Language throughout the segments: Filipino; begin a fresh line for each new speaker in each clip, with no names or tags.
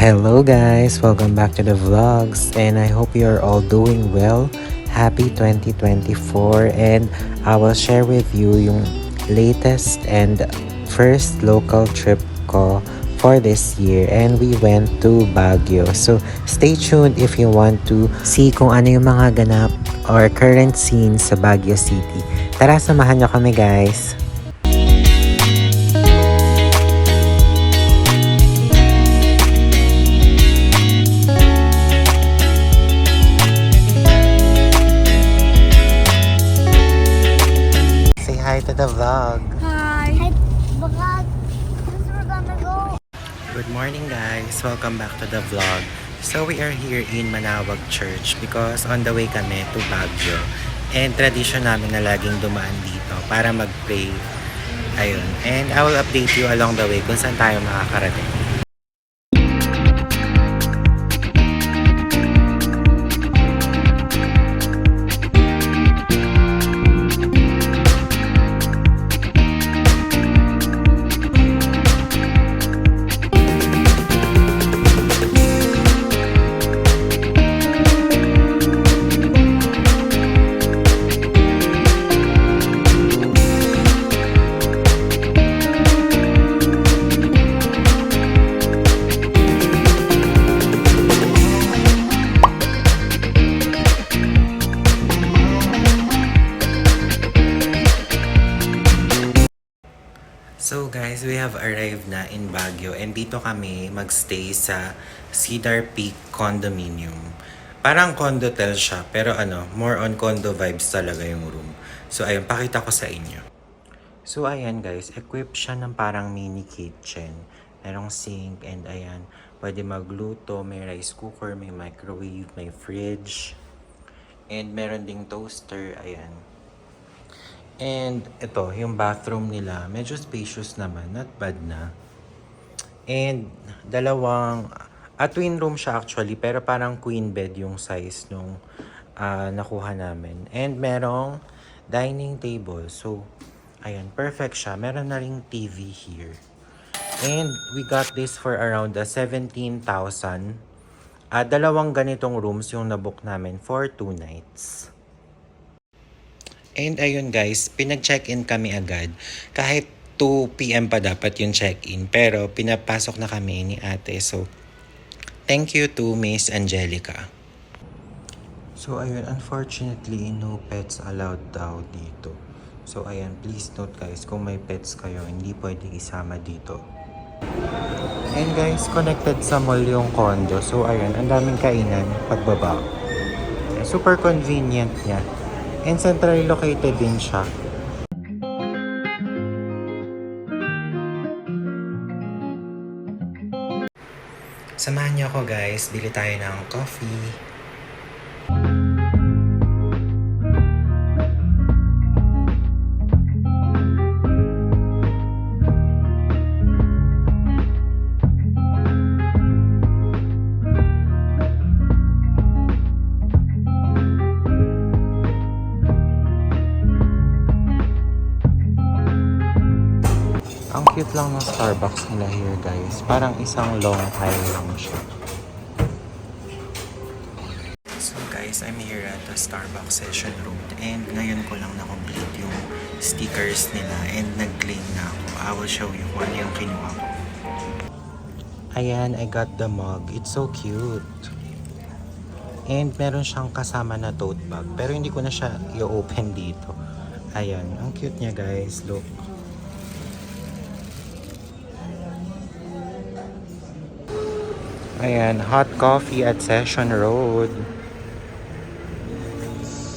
Hello guys! Welcome back to the vlogs and I hope you are all doing well. Happy 2024 and I will share with you yung latest and first local trip ko for this year and we went to Baguio. So stay tuned if you want to see kung ano yung mga ganap or current scenes sa Baguio City. Tara, samahan nyo kami guys! Hi to the vlog.
Hi. Hi, vlog. We're gonna go.
Good morning guys. Welcome back to the vlog. So we are here in Manawag Church because on the way kami to Baguio. And tradition namin na laging dumaan dito para mag-pray. Ayun. And I will update you along the way kung saan tayo makakarating. So guys, we have arrived na in Baguio and dito kami magstay sa Cedar Peak Condominium. Parang condotel siya pero more on condo vibes talaga yung room. So ayun, pakita ko sa inyo. So ayan guys, equipped siya ng parang mini kitchen. Merong sink and ayan, pwede magluto, may rice cooker, may microwave, may fridge. And meron ding toaster, ayan. And ito, yung bathroom nila, medyo spacious naman, not bad na. And twin room siya actually, pero parang queen bed yung size nung nakuha namin. And merong dining table, so ayan, perfect siya. Meron na ring TV here. And we got this for around 17,000. Dalawang ganitong rooms yung nabook namin for 2 nights. And ayun guys, pinag-check-in kami agad. Kahit 2 PM pa dapat yung check-in. Pero pinapasok na kami ni ate. So, thank you to Miss Angelica. So ayun, unfortunately, no pets allowed daw dito. So ayan, please note guys, kung may pets kayo, hindi pwede isama dito. And guys, connected sa mall yung condo. So ayun, ang daming kainan pagbaba. Super convenient niya. And centrally located din siya. Samahan niyo ako guys, bili tayo ng coffee. Ang cute lang ng Starbucks nila here guys. Parang isang long aisle lang siya. So guys, I'm here at the Starbucks session room. And ngayon ko lang na-complete yung stickers nila. And nag-claim na ako. I will show you kung ano yung kinuha ko. Ayan, I got the mug. It's so cute. And meron siyang kasama na tote bag. Pero hindi ko na siya i-open dito. Ayan, ang cute niya guys. Look. Ayan, hot coffee at Session Road.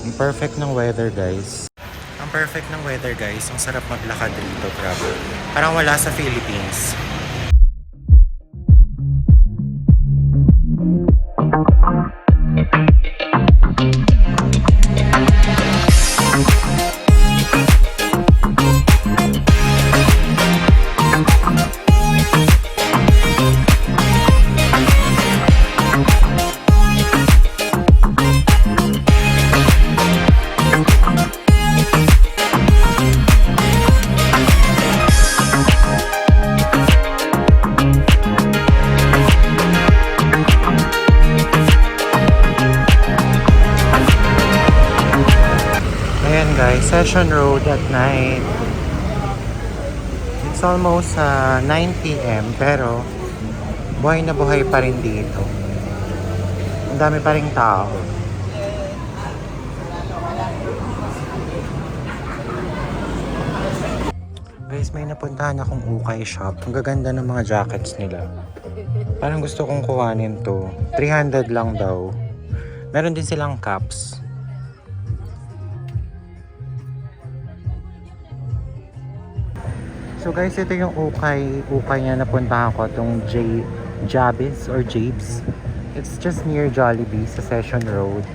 Ang perfect ng weather, guys. Ang perfect ng weather, guys. Ang sarap maglakad dito, grabe. Parang wala sa Philippines. Session Road at night. It's almost 9 p.m. pero buhay na buhay pa rin dito. Ang dami pa rin tao. Guys, may napuntahan akong ukay shop. Ang gaganda ng mga jackets nila. Parang gusto kong kuhanin to. 300 lang daw. Meron din silang caps. So guys, ito yung ukay niya napuntahan ko, itong Jabez or Jabes. It's just near Jollibee sa Session Road.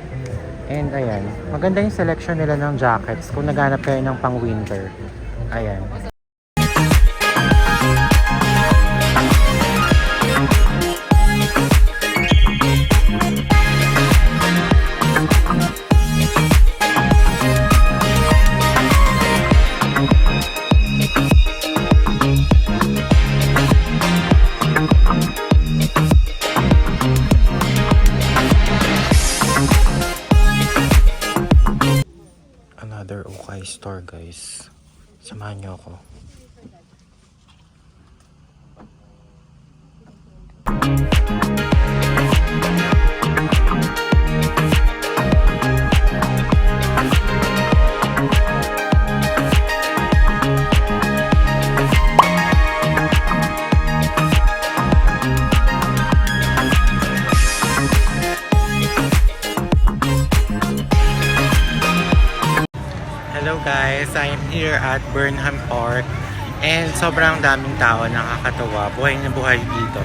And ayan, maganda yung selection nila ng jackets kung naghanap kayo ng pang winter. Ayan. Another ukay store, guys. Samahan niyo ako. Hello guys, I'm here at Burnham Park and sobrang daming tao, nakakatawa. Buhay na buhay dito.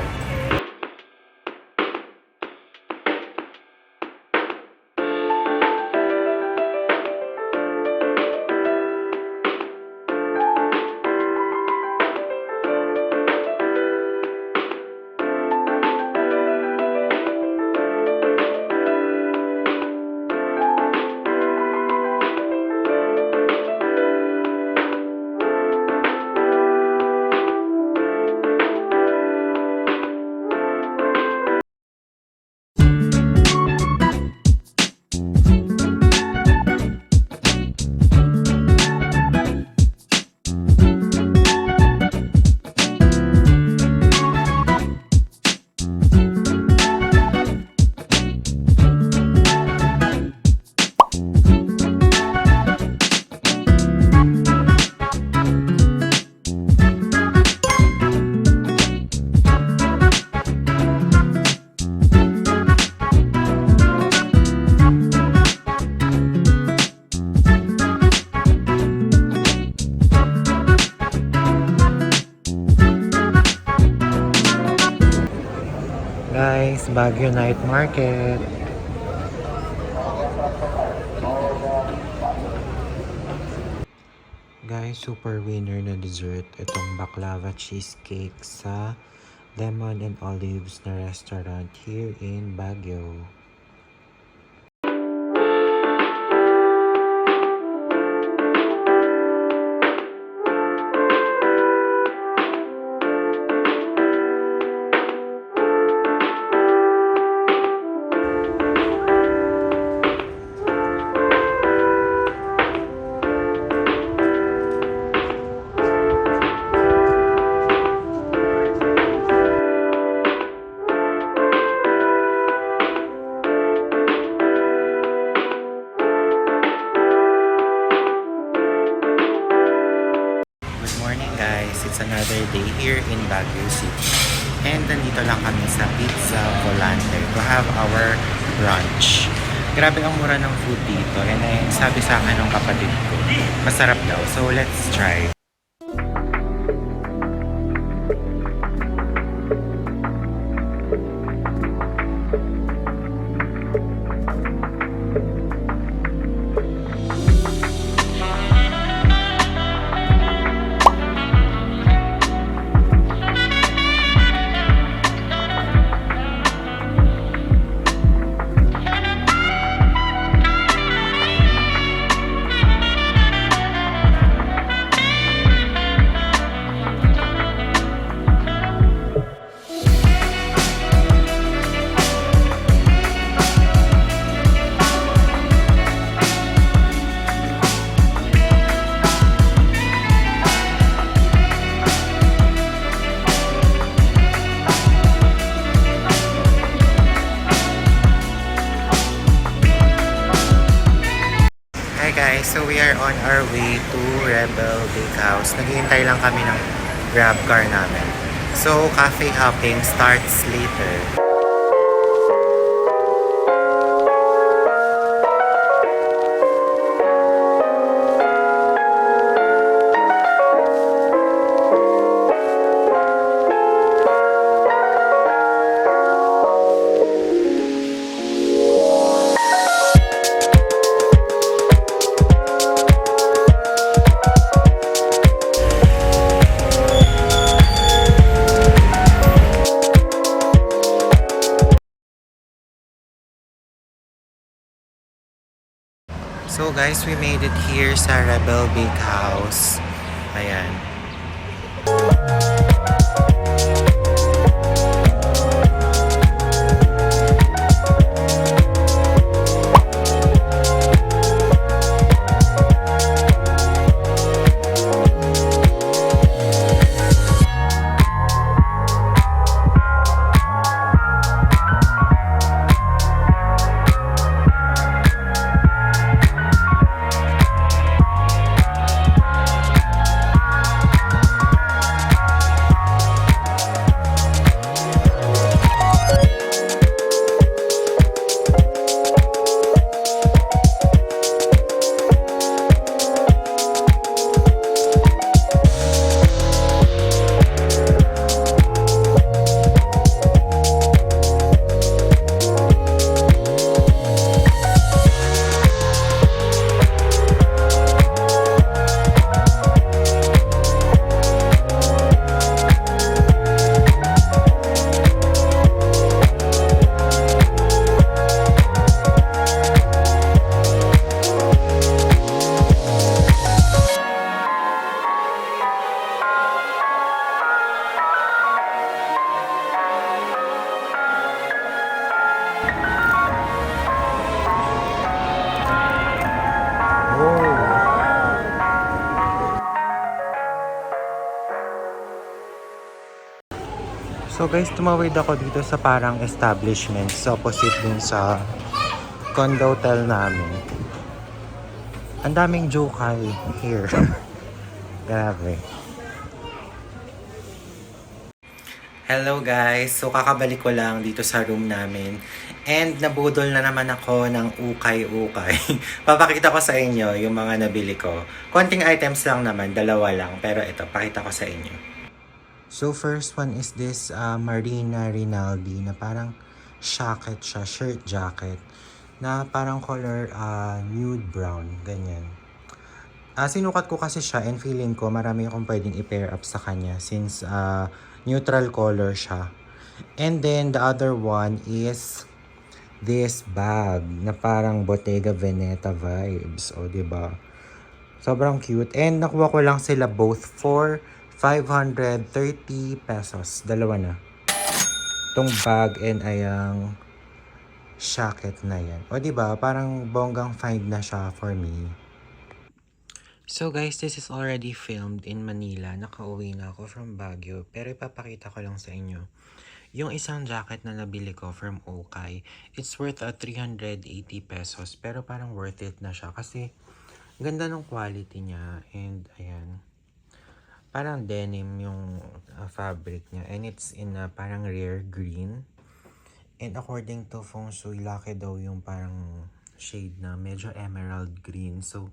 Guys, Baguio Night Market. Guys, super winner na dessert. Itong baklava cheesecake sa Lemon and Olives na restaurant here in Baguio. Guys, it's another day here in Baguio City. And nandito lang kami sa Pizza Volante to have our brunch. Grabe ang mura ng food dito. And sabi sa akin ng kapatid ko, masarap daw. So let's try. Rebel Bakehouse. Naghihintay lang kami ng grab car namin. So, cafe hopping starts later. So guys, we made it here sa Rebel Bakehouse. Ayan. So guys, tumawid ako dito sa parang establishment sa opposite dun sa condo hotel namin. Ang daming jokal here. Grabe. Hello guys! So kakabalik ko lang dito sa room namin. And nabudol na naman ako ng ukay-ukay. Papakita ko sa inyo yung mga nabili ko. Konting items lang naman, dalawa lang. Pero ito, pakita ko sa inyo. So first one is this Marina Rinaldi na parang jacket siya, shirt jacket. Na parang color nude brown, ganyan. Sinukat ko kasi siya and feeling ko marami akong pwedeng i-pair up sa kanya since neutral color siya. And then the other one is this bag na parang Bottega Veneta vibes. O, diba? Sobrang cute. And nakuha ko lang sila both for 530 pesos. Dalawa na. Itong bag and ayang jacket na yan. O, diba? Parang bonggang find na siya for me. So guys, this is already filmed in Manila. Nakauwi na ako from Baguio. Pero ipapakita ko lang sa inyo. Yung isang jacket na nabili ko from Okay, it's worth 380 pesos. Pero parang worth it na siya. Kasi ganda ng quality niya. And ayan. Parang denim yung fabric niya. And it's in parang rare green. And according to Feng Shui, lucky daw yung parang shade na medyo emerald green. So,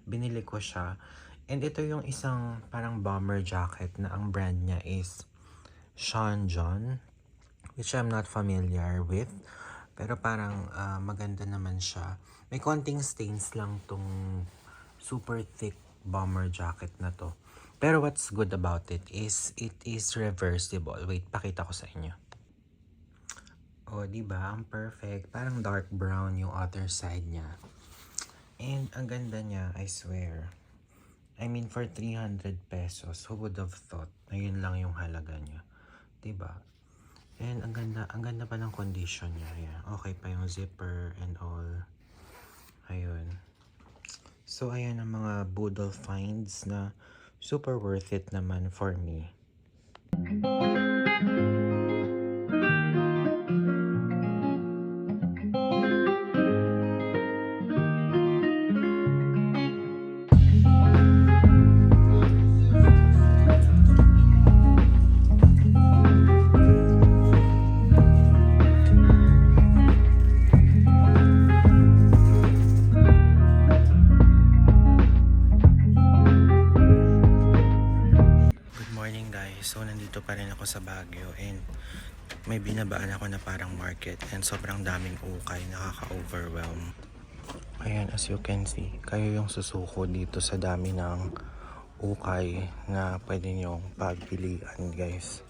binili ko siya. And ito yung isang parang bomber jacket na ang brand niya is Sean John, which I'm not familiar with. Pero parang maganda naman siya. May konting stains lang tong super thick bomber jacket na to. Pero what's good about it is reversible. Wait, pakita ko sa inyo. Oh, diba? Ang perfect. Parang dark brown yung other side niya. And ang ganda niya, I swear. I mean, for 300 pesos, who would have thought na yun lang yung halaga niya? Diba? And ang ganda pa ng condition niya. Yeah. Okay pa yung zipper and all. Ayun. So, ayan ang mga boodle finds na super worth it naman for me. guys, so nandito pa rin ako sa Baguio and may binabaan ako na parang market and sobrang daming ukay, nakaka-overwhelm. Ayan, as you can see, kayo yung susuko dito sa dami ng ukay na pwede nyong pagpilian guys.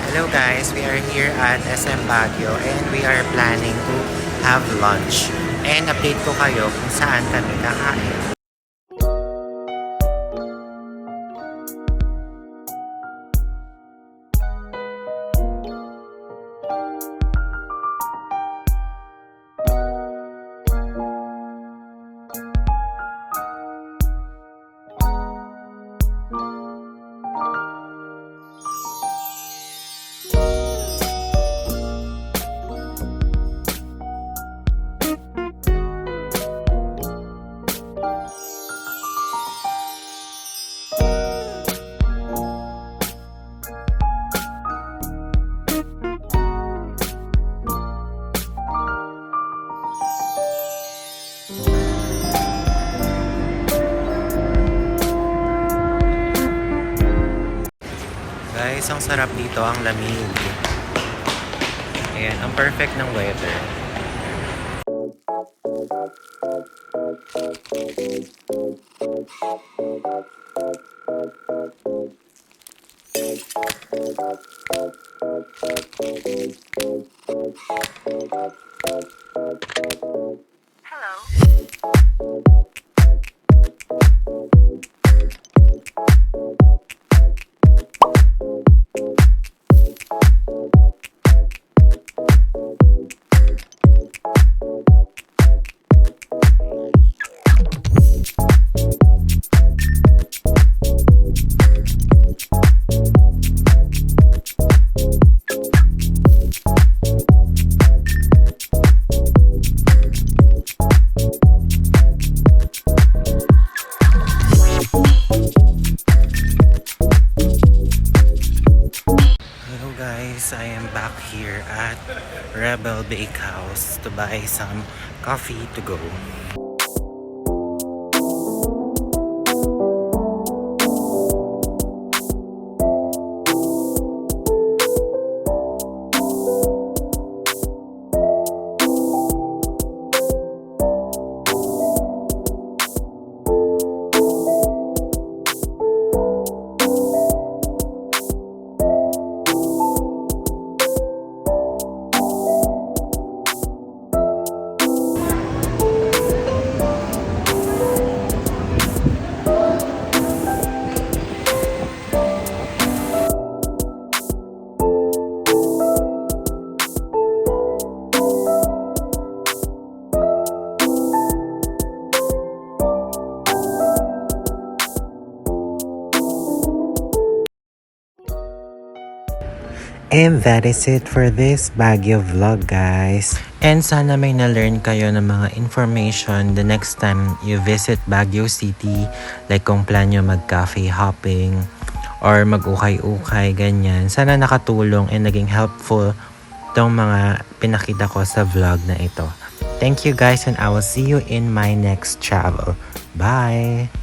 Hello guys, we are here at SM Baguio and we are planning to have lunch. And update ko kayo kung saan kami kakain. Guys, ang sarap dito, ang lamig. Ayan, ang perfect ng weather. I am back here at Rebel Bakehouse to buy some coffee to go. And that is it for this Baguio vlog, guys. And sana may na-learn kayo ng mga information the next time you visit Baguio City. Like kung plan nyo mag-cafe hopping or mag-ukay-ukay, ganyan. Sana nakatulong and naging helpful tong mga pinakita ko sa vlog na ito. Thank you guys and I will see you in my next travel. Bye!